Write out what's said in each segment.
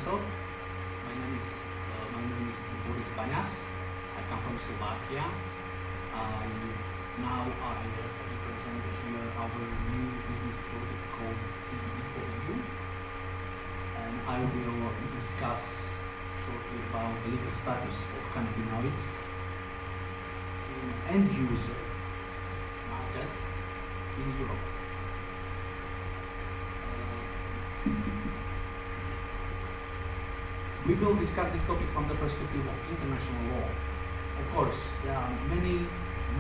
myself. My name is Boris Banas. I come from Slovakia. Now I represent here our new business project called CBD for EU, and I will discuss shortly about the legal status of cannabinoids in end user market in Europe. We will discuss this topic from the perspective of international law. Of course, there are many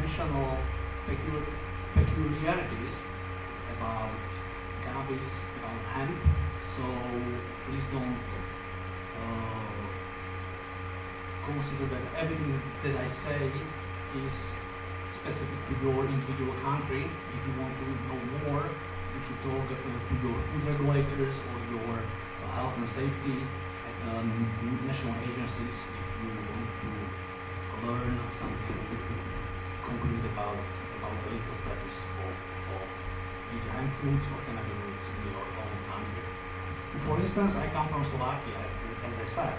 national peculiarities about cannabis, about hemp, so please don't consider that everything that I say is specific to your individual country. If you want to know more, you should talk to your food regulators or your health and safety national agencies if you want to learn something concrete about the legal status of either hemp fruits or cannabinoids in your own country. For instance, I come from Slovakia, as I said,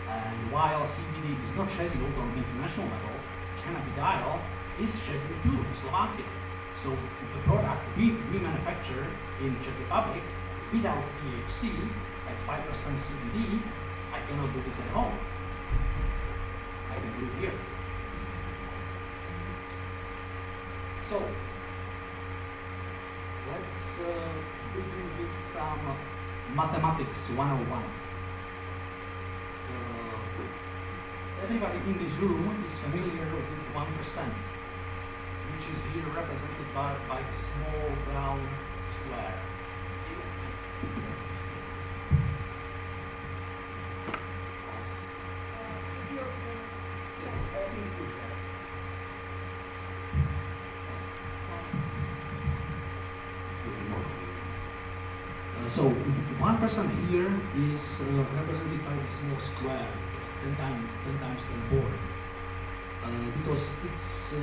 and while CBD is not scheduled on international level, cannabidiol is scheduled too in Slovakia. So the product we manufacture in Czech Republic without THC at 5% CBD, I cannot do this at home. I can do it here. So let's begin with some mathematics 101. Everybody in this room is familiar with 1%, which is here represented by the small brown square. So 1% here is represented by the small square, 10 times 10 board, because it's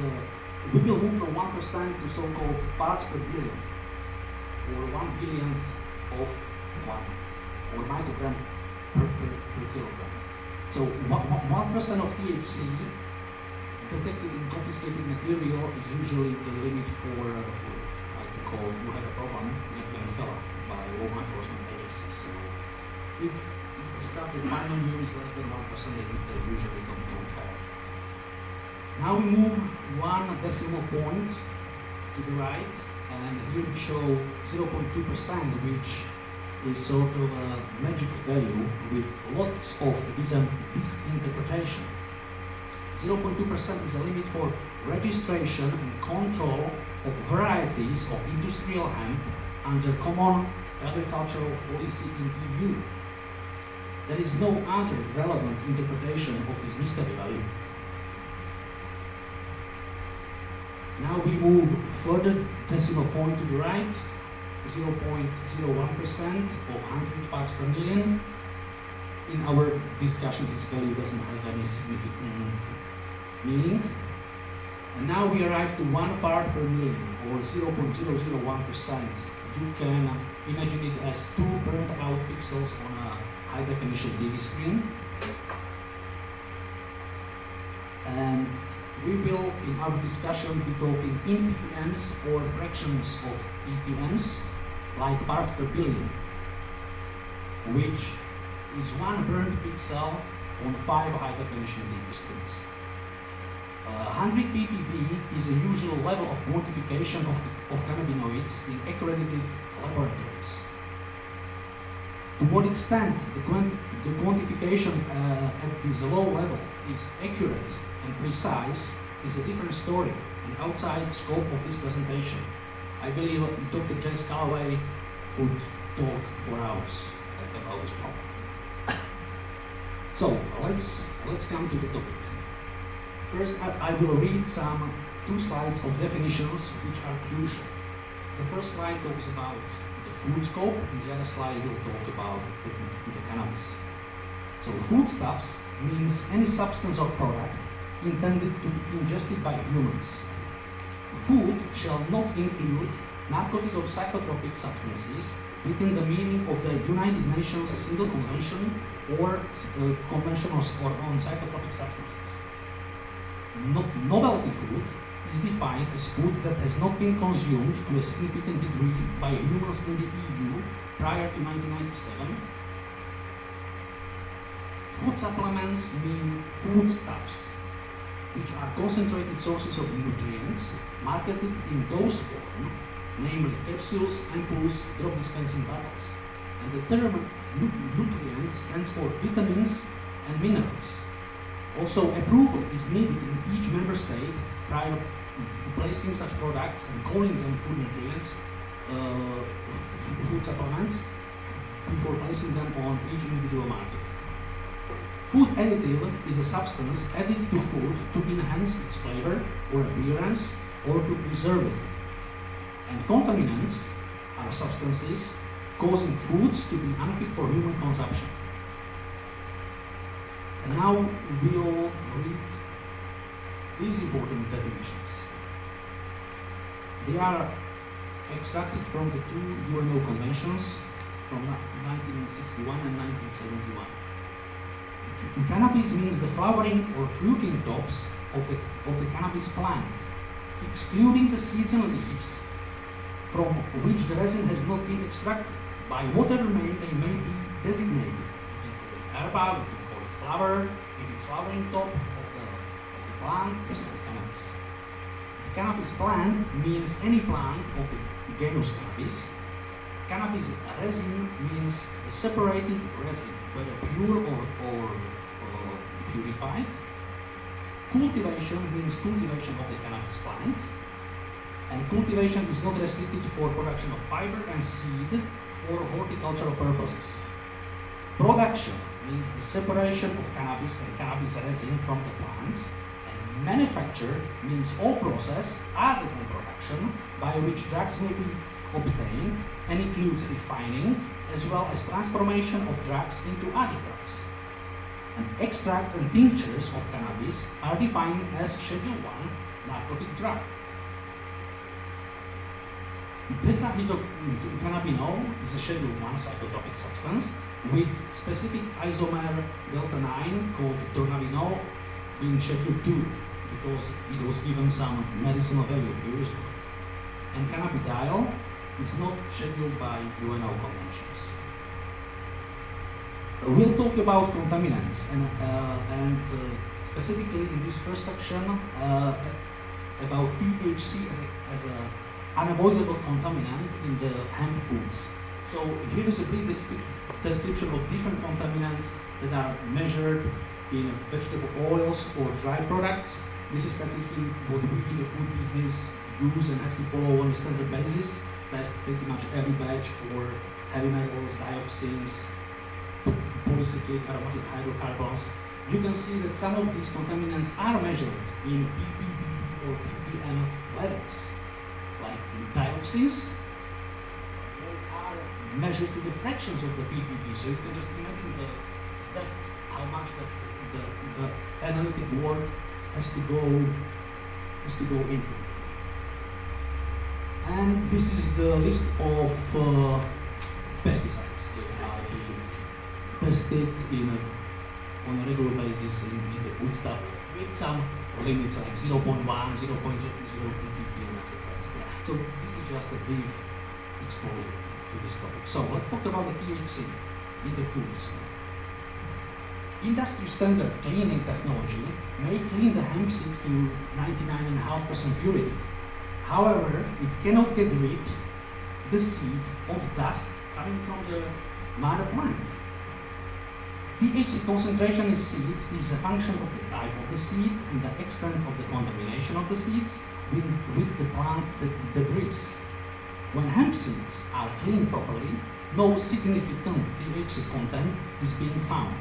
we will move from 1% to so-called parts per billion, or 1 billionth of one, or microgram per kilogram. So 1% of THC detected in confiscated material is usually the limit for what we call you have a problem, you have a fella by law enforcement agencies. So if the stuff they find on you is less than 1%, they usually don't have. Now we move 1 decimal point to the right, and here we show 0.2%, which is sort of a magic value with lots of misinterpretation. 0.2% is a limit for registration and control of varieties of industrial hemp under common agricultural policy in EU. There is no other relevant interpretation of this mystery value. Now we move further decimal point to the right, 0.01% of 100 parts per million. In our discussion, this value doesn't have any significant meaning. And now we arrive to 1 part per million, or 0.001%. You can imagine it as 2 burned out pixels on a high definition TV screen. And we will, in our discussion, be talking in ppms or fractions of ppms, like parts per billion, which is 1 burned pixel on 5 high definition TV screens. 100 ppb is a usual level of quantification of cannabinoids in accredited laboratories. To what extent the quantification at this low level is accurate and precise is a different story and outside the scope of this presentation. I believe Dr. Jess Callaway could talk for hours about this problem. So let's come to the topic. First, I will read 2 slides of definitions which are crucial. The first slide talks about the food scope, and the other slide will talk about the cannabis. So foodstuffs means any substance or product intended to be ingested by humans. Food shall not include narcotic or psychotropic substances within the meaning of the United Nations Single Convention or Convention on Psychotropic Substances. Novelty food is defined as food that has not been consumed to a significant degree by humans in the EU prior to 1997. Food supplements mean foodstuffs, which are concentrated sources of nutrients marketed in dose form, namely capsules, ampoules, drug dispensing bottles. And the term nutrient stands for vitamins and minerals. Also, approval is needed in each member state prior to placing such products and calling them food nutrients, food supplements, before placing them on each individual market. Food additive is a substance added to food to enhance its flavor or appearance or to preserve it. And contaminants are substances causing foods to be unfit for human consumption. And now we'll read these important definitions. They are extracted from the two UNO conventions from 1961 and 1971. Cannabis means the flowering or fruiting tops of the cannabis plant, excluding the seeds and leaves from which the resin has not been extracted, by whatever name they may be designated. You can call it herba, you can call it flower. If it's flowering top of the plant, it's called cannabis. The cannabis plant means any plant of the genus cannabis. Cannabis resin means a separated resin, whether pure or purified. Cultivation means cultivation of the cannabis plant. And cultivation is not restricted for production of fiber and seed or horticultural purposes. Production means the separation of cannabis and cannabis resin from the plants. And manufacture means all process other than production by which drugs may be obtained, and includes refining as well as transformation of drugs into other drugs. And extracts and tinctures of cannabis are defined as Schedule 1 narcotic drug. Tetrahydrocannabinol is a Schedule 1 psychotropic substance with specific isomer delta 9 called dronabinol being Schedule 2 because it was given some medicinal value a few years ago. And cannabidiol is not scheduled by UNO conventions. We'll talk about contaminants and specifically in this first section about THC as an unavoidable contaminant in the hemp foods. So here is a brief description of different contaminants that are measured in vegetable oils or dry products. This is technically what we in the food business use and have to follow on a standard basis. Test pretty much every batch for heavy metals, dioxins, polycyclic aromatic hydrocarbons. You can see that some of these contaminants are measured in ppb or ppm levels. Like in dioxins, they are measured to the fractions of the ppb. So you can just imagine how much the analytic work has to go into. And this is the list of pesticides that are being tested on a regular basis in the foodstuff with some limits like 0.1, 0.02 ppm, etc. So this is just a brief exposure to this topic. So let's talk about the THC in the foods. Industry standard cleaning technology may clean the hemp seed to 99.5% purity. However, it cannot get rid the seed of dust coming from the mother plant. THC concentration in seeds is a function of the type of the seed and the extent of the contamination of the seeds with the plant debris. When hemp seeds are cleaned properly, no significant THC content is being found.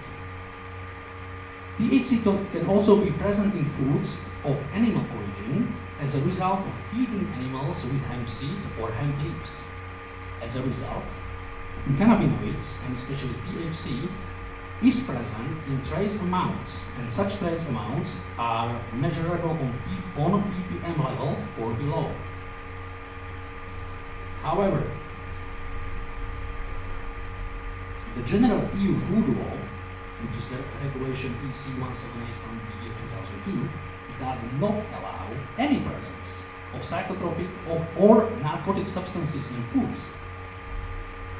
THC can also be present in foods of animal origin as a result of feeding animals with hemp seed or hemp leaves. As a result, cannabinoids, and especially THC, is present in trace amounts, and such trace amounts are measurable on ppm level or below. However, the general EU food law, which is the regulation EC 178 from the year 2002, does not allow any presence of psychotropic or narcotic substances in foods.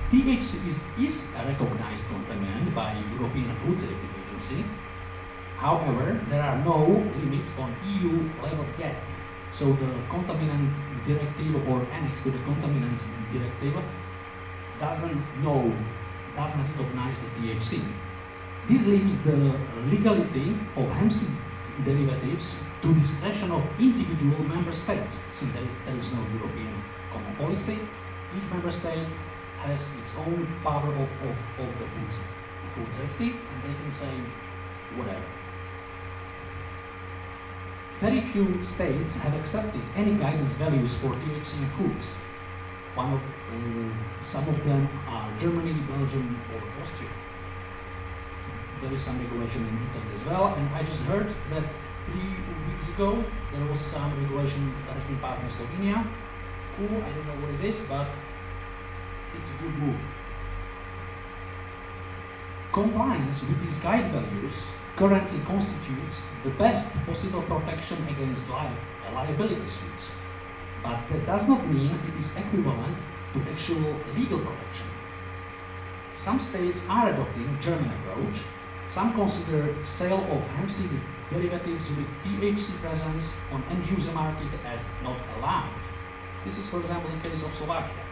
THC is a recognized contaminant by European Food Safety Agency. However, there are no limits on EU level yet. So the contaminant directive or annex to the contaminants directive doesn't recognize the THC. This leaves the legality of hemp seed derivatives to discretion of individual member states, since there is no European common policy. Each member state has its own power of the food safety, and they can say whatever. Very few states have accepted any guidance values for THC in foods. Some of them are Germany, Belgium, or Austria. There is some regulation in Italy as well, and I just heard that 3 weeks ago there was some regulation that has been passed in Slovenia. Cool, I don't know what it is, but it's a good move. Compliance with these guide values currently constitutes the best possible protection against liability suits. But that does not mean it is equivalent to actual legal protection. Some states are adopting German approach. Some consider sale of hemp seed derivatives with THC presence on end-user market as not allowed. This is, for example, in case of Slovakia.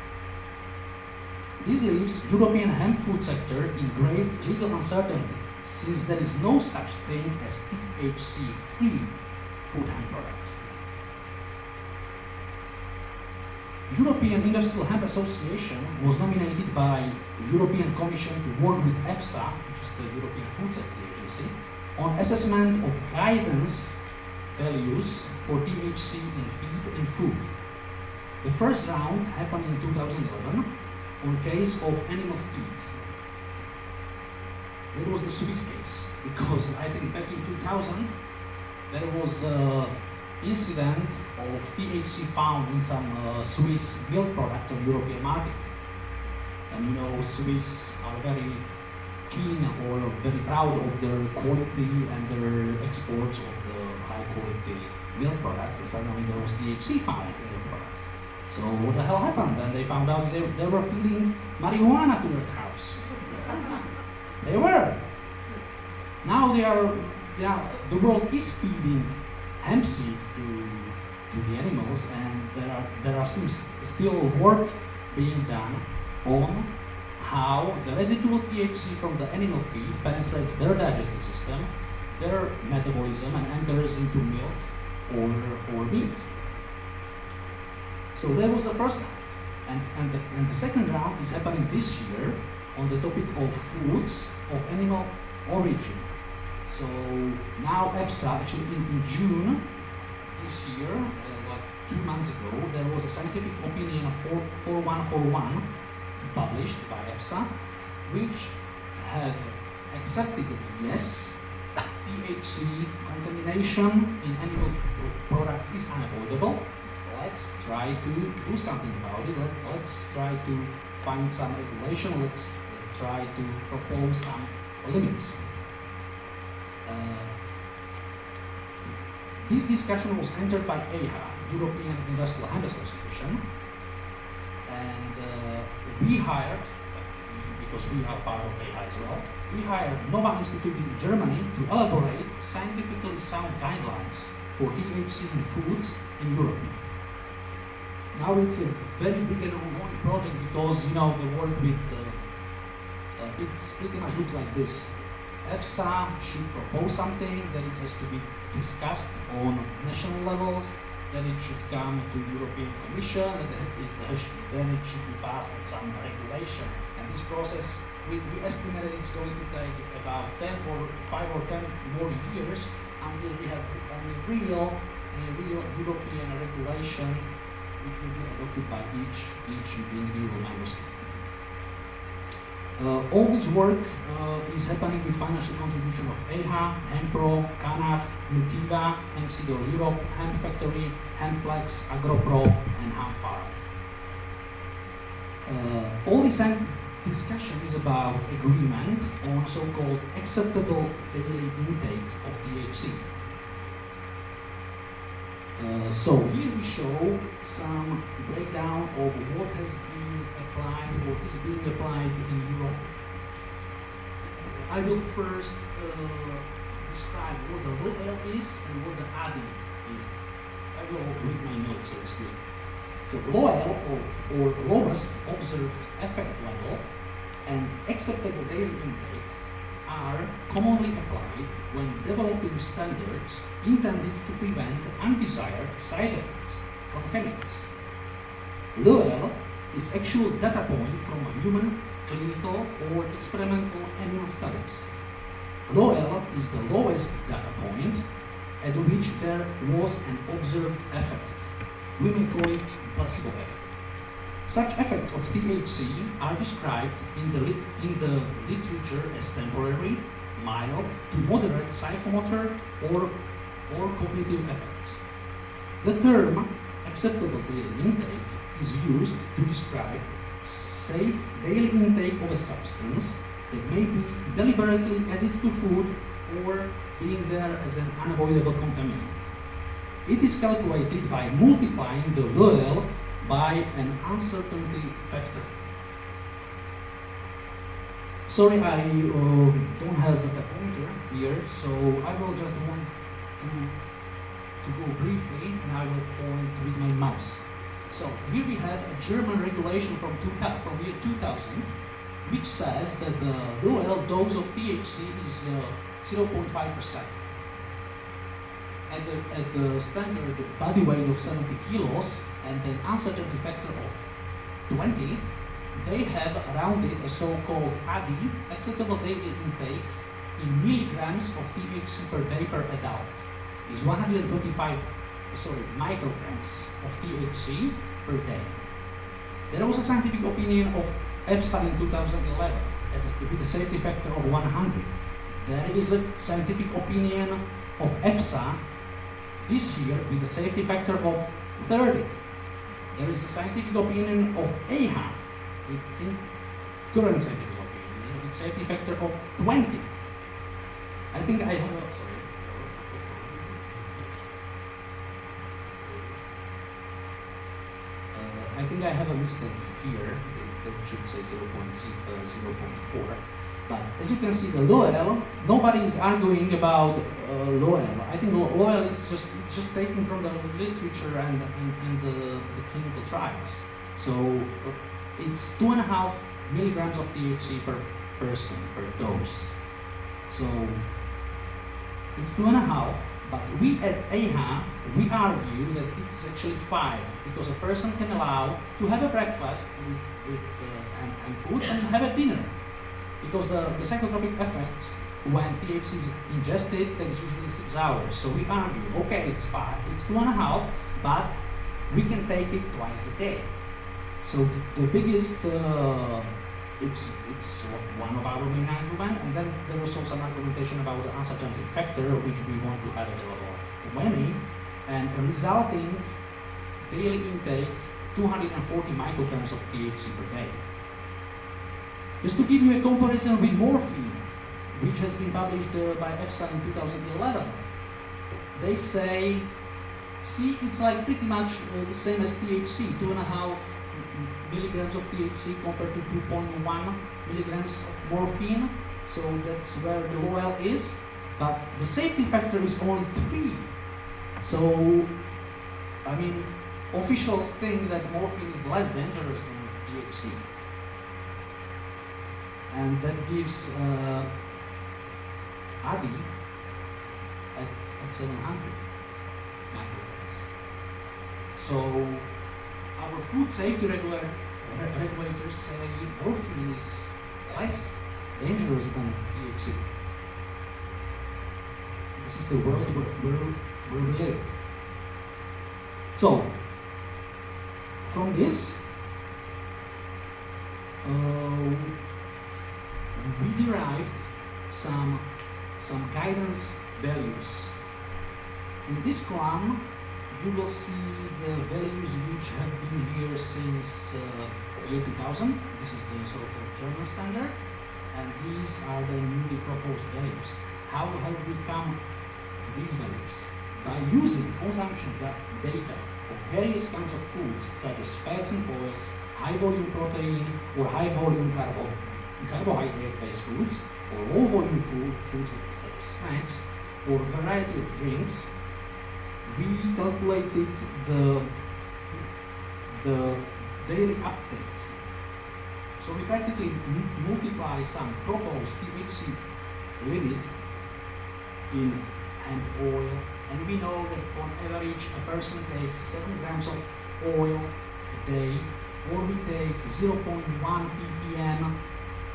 This leaves European hemp food sector in great legal uncertainty, since there is no such thing as THC-free food hemp product. European Industrial Hemp Association was nominated by European Commission to work with EFSA, which is the European Food Safety Agency, on assessment of guidance values for THC in feed and food. The first round happened in 2011 on case of animal feed. That was the Swiss case, because I think back in 2000 there was an incident of THC found in some Swiss milk products on European market. And you know, Swiss are very keen or very proud of their quality and their exports of the high quality milk product, and suddenly there was THC found in the product. So what the hell happened? And they found out they were feeding marijuana to their cows. They were. Now the world is feeding hemp seed to the animals, and there are still work being done on how the residual THC from the animal feed penetrates their digestive system, their metabolism, and enters into milk or meat. So that was the first round, and the second round is happening this year on the topic of foods of animal origin. So now EFSA, actually in June this year, like 2 months ago, there was a scientific opinion of 4141 published by EFSA, which had accepted that yes, THC contamination in animal products is unavoidable. Let's try to do something about it. Let's try to find some regulation. Let's try to propose some limits. This discussion was entered by EHA, European Industrial Hemp Association, and we hired, because we are part of EHA as well, we hired Nova Institute in Germany to elaborate scientifically sound guidelines for THC in foods in Europe. Now it's a very big and ongoing project because, you know, the work with, it's pretty much looks like this. EFSA should propose something, then it has to be discussed on national levels, then it should come to European Commission, and then it should be passed on some regulation. And this process, we estimate that it's going to take about 5 or 10 more years until we have a real European regulation which will be adopted by each individual member state. All this work is happening with financial contribution of EHA, HEMPRO, CANAF, Nutiva, HempSeed Europe, Hemp Factory, HempFlex, AgroPro, and HempFarm. All this discussion is about agreement on so-called acceptable daily intake of THC. So here we show some breakdown of what has been applied or is being applied in Europe. I will first describe what the low L is and what the ADI is. I will read my notes, so excuse me. So low L or lowest observed effect level and acceptable daily intake are commonly applied when developing standards intended to prevent undesired side effects from chemicals. Low L is actual data point from human, clinical, or experimental animal studies. Low L is the lowest data point at which there was an observed effect. We may call it placebo effect. Such effects of THC are described in the literature as temporary, mild to moderate psychomotor or cognitive effects. The term acceptable daily intake is used to describe safe daily intake of a substance that may be deliberately added to food or being there as an unavoidable contaminant. It is calculated by multiplying the L by an uncertainty factor. Sorry, I don't have the pointer here, so I will just want to go briefly, and I will point with my mouse. So here we have a German regulation from year 2000, which says that the low L dose of THC is 0.5%. At the standard body weight of 70 kilos and an uncertainty factor of 20, they have rounded a so-called ADI, acceptable daily intake, in milligrams of THC per day per adult. Is 125 micrograms of THC per day. There was a scientific opinion of EFSA in 2011, that is to be the safety factor of 100. There is a scientific opinion of EFSA this year with the safety factor of 30. There is a scientific opinion of AHA, in current scientific opinion, with safety factor of 20. I think I have a, I think I have a mistake here. That should say 0.4. But as you can see, the low L, nobody is arguing about low L. I think low L is just taken from the literature and the clinical trials. So it's 2.5 milligrams of THC per person per dose. So it's 2.5. But we at AHA, we argue that it's actually 5, because a person can allow to have a breakfast and food and have a dinner. Because the psychotropic effects when THC is ingested takes usually 6 hours. So we argue, okay, it's 5, it's 2.5, but we can take it twice a day. So the biggest, it's one of our main arguments, and then there was also some argumentation about the uncertainty factor, which we want to have available many, and a resulting daily intake 240 micrograms of THC per day. Just to give you a comparison with morphine, which has been published by EFSA in 2011, they say, see, it's like pretty much the same as THC, 2.5 milligrams of THC compared to 2.1 milligrams of morphine. So that's where the low L is, but the safety factor is only 3. So, I mean, officials think that morphine is less dangerous than THC. And that gives ADI at 700 micrograms. So our food safety regulators say morphine is less dangerous than THC. This is the world where we live. So, from this, we derived some guidance values. In this column, you will see the values which have been here since year 2000. This is the so-called German standard, and these are the newly proposed values. How have we come to these values? By using consumption data of various kinds of foods, such as fats and oils, high volume protein, or high volume carbohydrate-based foods, or low volume foods such as snacks, or variety of drinks, we calculated the daily uptake. So we practically multiply some proposed THC limit in hemp oil, and we know that on average a person takes 7 grams of oil a day, or we take 0.1 ppm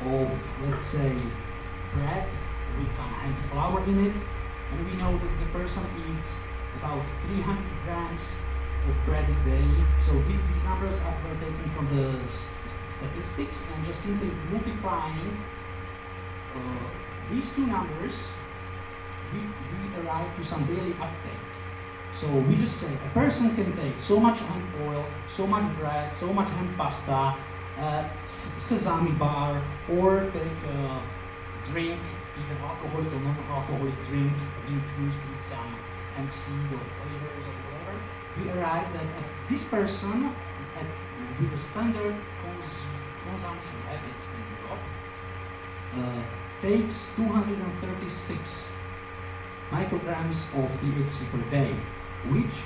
of, let's say, bread with some hemp flour in it, and we know that the person eats about 300 grams of bread a day. So these numbers were taken from the statistics, and just simply multiplying these two numbers, we arrive to some daily uptake. So we just say a person can take so much hemp oil, so much bread, so much hemp pasta, sesame bar, or take a drink, either alcoholic or non-alcoholic drink infused with some hemp seed or flavors or whatever. We arrive that this person, with the standard consumption habits in Europe, takes 236 micrograms of THC per day, which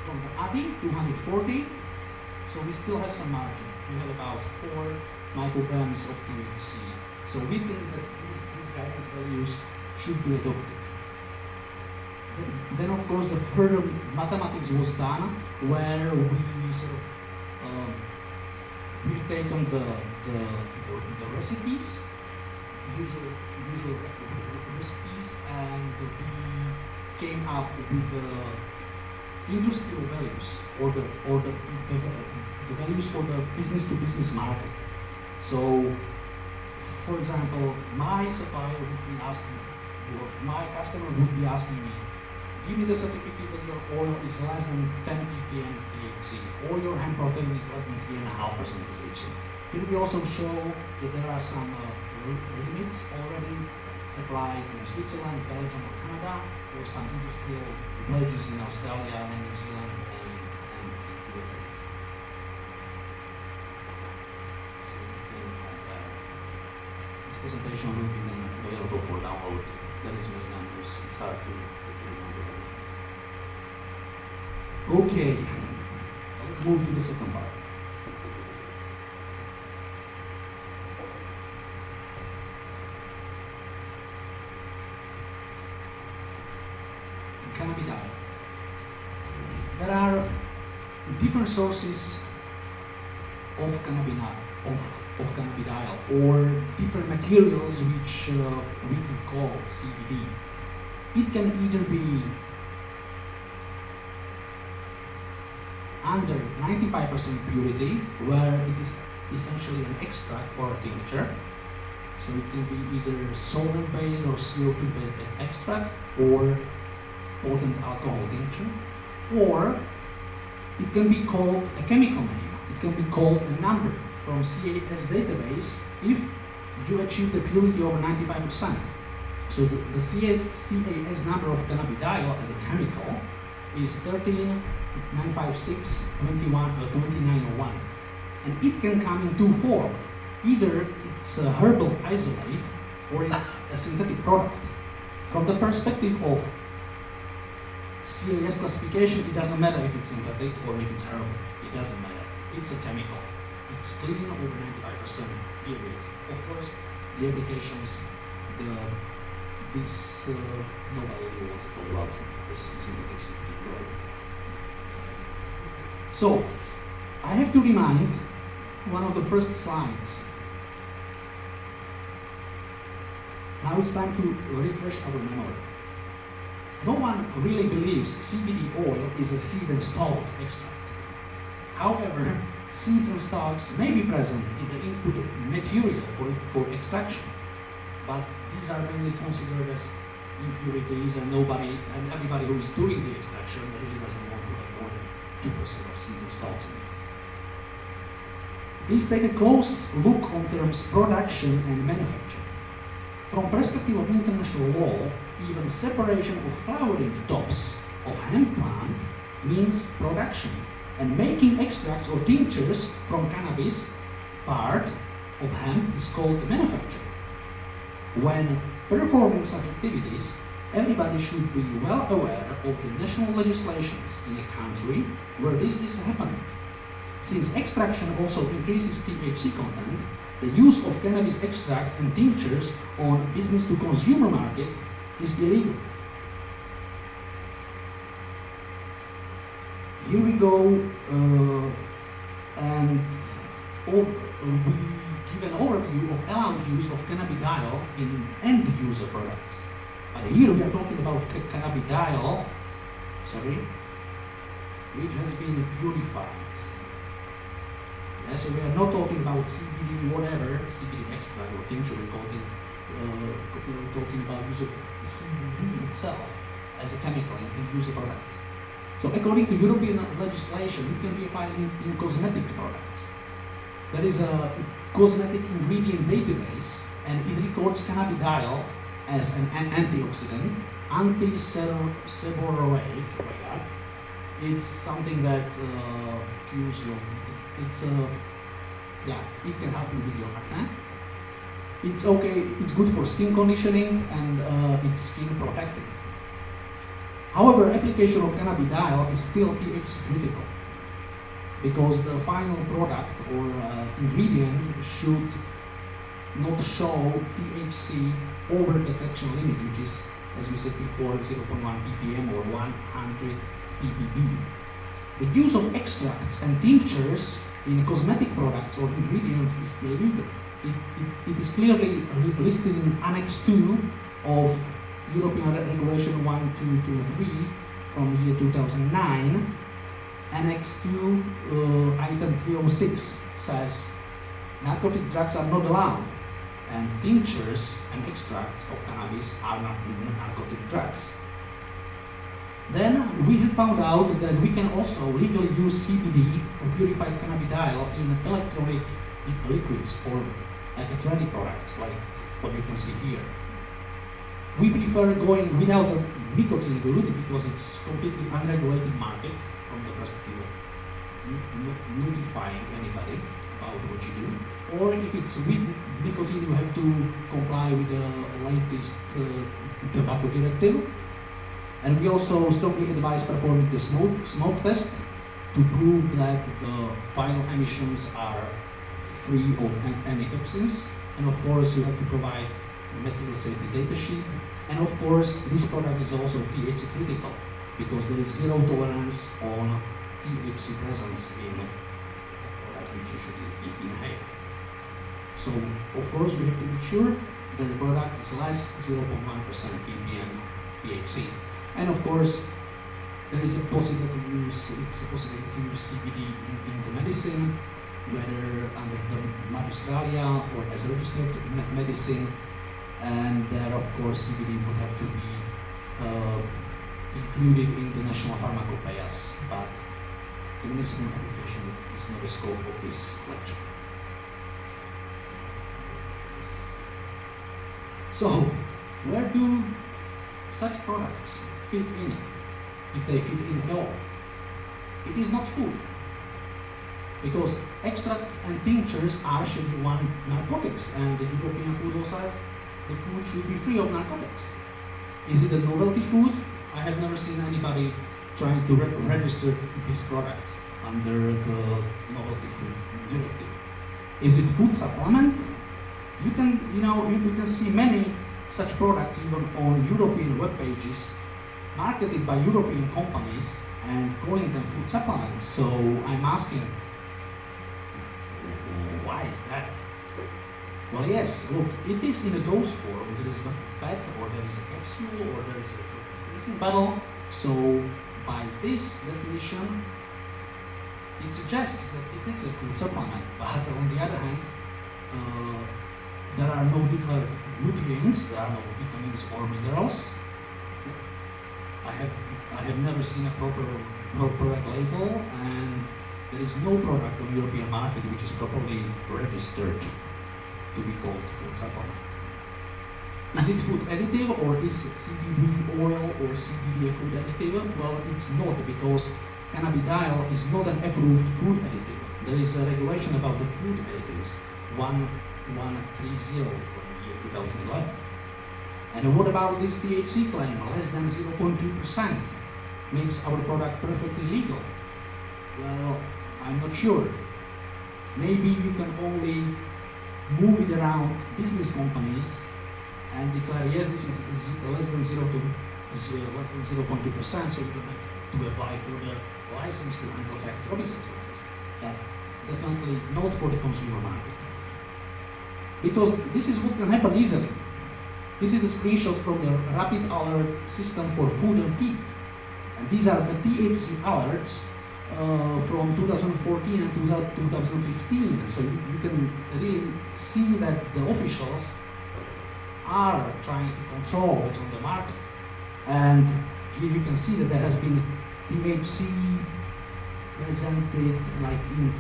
from the adding 240, so we still have some margin. We have about 4 micrograms of THC. So we think that these guidance values should be adopted. Then of course the further mathematics was done, where we sort of we've taken the recipes, usual recipes, and we came up with the industrial values, or the values for the business-to-business market. So, for example, my supplier would be asking, or my customer would be asking me, give me the certificate that your oil is less than 10 ppm THC, or your hemp protein is less than 3.5% THC. Here we also show that there are some limits already applied in Switzerland, Belgium, or Canada, or some industrial pledges in Australia and New Zealand and USA. So this presentation will be then available for download. That is many numbers. It's hard to remember. Okay, so let's move to the second part. Cannabidiol. There are different sources of cannabidiol, or different materials which we can call CBD. It can either be under 95% purity, where it is essentially an extract or a tincture. So it can be either solvent-based or CO2-based extract, or potent alcohol tincture, or it can be called a chemical name. It can be called a number from CAS database if you achieve the purity over 95%. So the CAS number of cannabidiol as a chemical is 13956 2901, and it can come in two forms. Either it's a herbal isolate, or it's a synthetic product. From the perspective of CAS classification, it doesn't matter if it's synthetic or if it's herbal. It doesn't matter. It's a chemical. It's clean over 95%, period. Of course, the applications, nobody really wants to talk about this synthetic CBD, right? So, I have to remind one of the first slides. Now it's time to refresh our memory. No one really believes CBD oil is a seed and stalk extract. However, seeds and stalks may be present in the input material for extraction, but these are mainly considered as impurities, and everybody who is doing the extraction really doesn't want to have more than 2% of seeds and stalks in it. Please take a close look on terms production and manufacture. From perspective of international law, even separation of flowering tops of hemp plant means production, and making extracts or tinctures from cannabis part of hemp is called manufacture. When performing such activities, everybody should be well aware of the national legislations in a country where this is happening. Since extraction also increases THC content, the use of cannabis extract and tinctures on business-to-consumer market is illegal. Here we go, and we give an overview of allowed use of cannabidiol in end-user products. But here we are talking about cannabidiol, which has been purified. Yeah, so we are not talking about CBD, whatever, CBD extract or tincture. We're talking about use of CBD itself as a chemical in user products. So according to European legislation, it can be applied in cosmetic products. There is a cosmetic ingredient database, and it records cannabidiol as an antioxidant, anti-seborrheic. It's something that cures your. It can help you with your acne. It's okay. It's good for skin conditioning, and it's skin protecting. However, application of cannabidiol is still THC critical, because the final product or ingredient should not show THC over detection limit, which is, as we said before, 0.1 ppm or 100 ppb. The use of extracts and tinctures in cosmetic products or ingredients is illegal. It is clearly listed in Annex 2 of European Regulation 1223 from the year 2009. Annex 2, item 306 says narcotic drugs are not allowed, and tinctures and extracts of cannabis are not even narcotic drugs. Then we have found out that we can also legally use CBD or purified cannabidiol in electronic liquids or like trendy products, like what you can see here. We prefer going without the nicotine route because it's completely unregulated market from the perspective of notifying anybody about what you do. Or if it's with nicotine, you have to comply with the latest tobacco directive. And we also strongly advise performing the smoke test to prove that the final emissions are free of any toxins. And of course, you have to provide material safety data sheet. And of course, this product is also THC critical because there is zero tolerance on THC presence in a product which you should inhale. So, of course, we have to make sure that the product is less 0.1% ppm THC. And of course, there is a possibility to use CBD in the medicine, whether under the magistralia or as registered medicine. And there, of course, CBD would have to be included in the national pharmacopoeias, but the medicinal application is not the scope of this lecture. So, where do such products fit in, if they fit in at all? It is not food, because extracts and tinctures are Schedule 1 narcotics, and the European Food Law says the food should be free of narcotics. Is it a novelty food? I have never seen anybody trying to register this product under the novelty food directive. Is it food supplement? You can see many such products even on European web pages marketed by European companies and calling them food supplements. So I'm asking, why is that? Well, yes, look, it is in a dose form. There is a pet, or there is a capsule, or there is a spacing bottle. So by this definition, it suggests that it is a food supplement. But on the other hand, there are no declared nutrients, there are no vitamins or minerals, I have never seen a proper product label, and there is no product on the European market which is properly registered to be called food supplement. Is it food additive, or is CBD oil or CBD a food additive? Well, it's not, because cannabidiol is not an approved food additive. There is a regulation about the food additives, 1130 from the year 2011. And what about this THC claim? Less than 0.2% makes our product perfectly legal. Well, I'm not sure. Maybe you can only move it around business companies and declare, yes, this is less than 0.2%, so you don't have to apply for the license to handle psychotropic substances. But definitely not for the consumer market. Because this is what can happen easily. This is a screenshot from the rapid alert system for food and feed. And these are the THC alerts from 2014 and 2015. So you can really see that the officials are trying to control what's on the market. And here you can see that there has been THC presented like in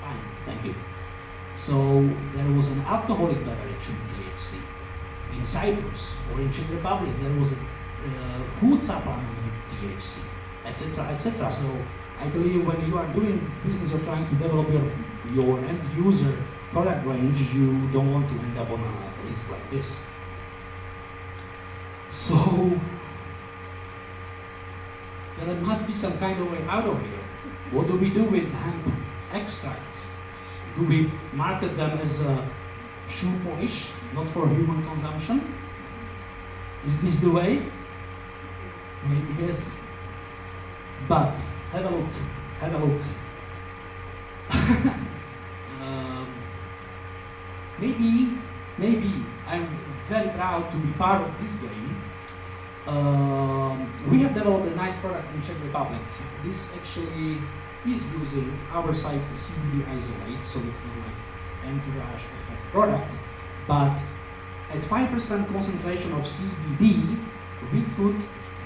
fine, thank you. So there was an alcoholic beverage in THC. In Cyprus or in Czech Republic there was a food supplement with THC, etc., etc. So I believe when you are doing business or trying to develop your end user product range, you don't want to end up on a list like this. So there must be some kind of way out of here. What do we do with hemp extracts? Do we market them as a shoe polish, not for human consumption? Is this the way? Maybe yes. But have a look, have a look. Maybe I'm very proud to be part of this game. We have developed a nice product in Czech Republic. This actually is using our site CBD isolate, so it's not like entourage effect product, but at 5% concentration of CBD, we could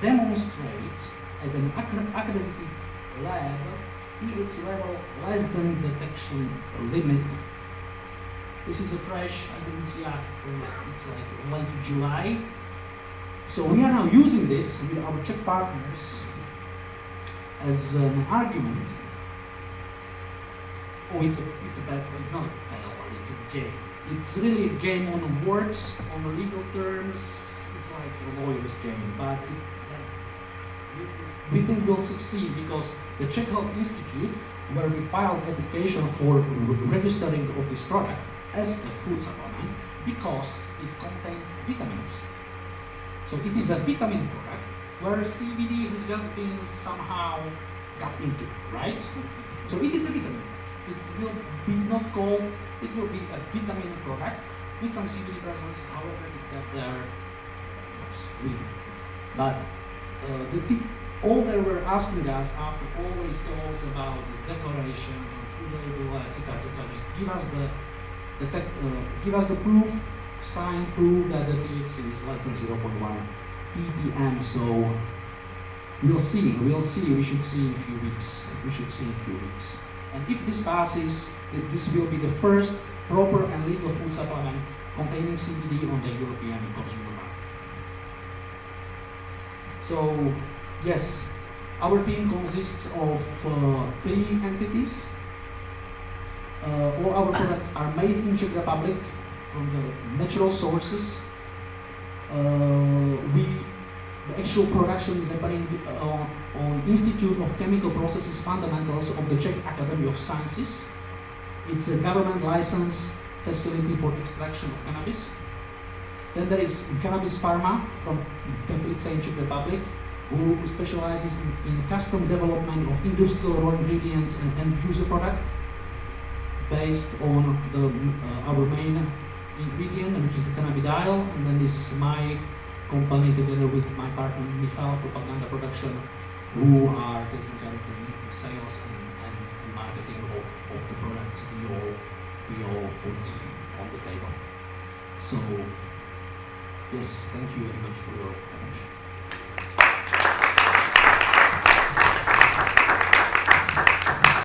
demonstrate at an accredited lab THC level less than detection limit. This is a fresh, I didn't see it from it's like late July. So we are now using this with our Czech partners as an argument. Oh, it's a bad one. It's not a bad one, it's a game. It's really a game on words, on legal terms. It's like a lawyer's game, but we think we'll succeed because the Czech Health Institute, where we filed application for registering of this product as a food supplement, because it contains vitamins. So it is a vitamin product where CBD has just been somehow got into, right? So it is a vitamin. It will be not called, it will be a vitamin product with some CBD presence, however it got there, but all they were asking us after all these talks about the declarations and food label, etc., just give us the proof, signed proof that the THC is less than 0.1 ppm. So we'll see. We should see in a few weeks. And if this passes, this will be the first proper and legal food supplement containing CBD on the European consumer market. So, yes, our team consists of 3 entities. All our products are made in Czech Republic from the natural sources. The actual production is happening on Institute of Chemical Processes Fundamentals of the Czech Academy of Sciences. It's a government license facility for extraction of cannabis. Then there is Cannabis Pharma from Templice in Czech Republic, who specializes in custom development of industrial raw ingredients and end-user product based on our main ingredient, which is the cannabidiol, and then this my company together with my partner Michal, Propaganda Production, who are taking care of the sales and marketing of the products we all put on the table. So, yes, thank you very much for your attention.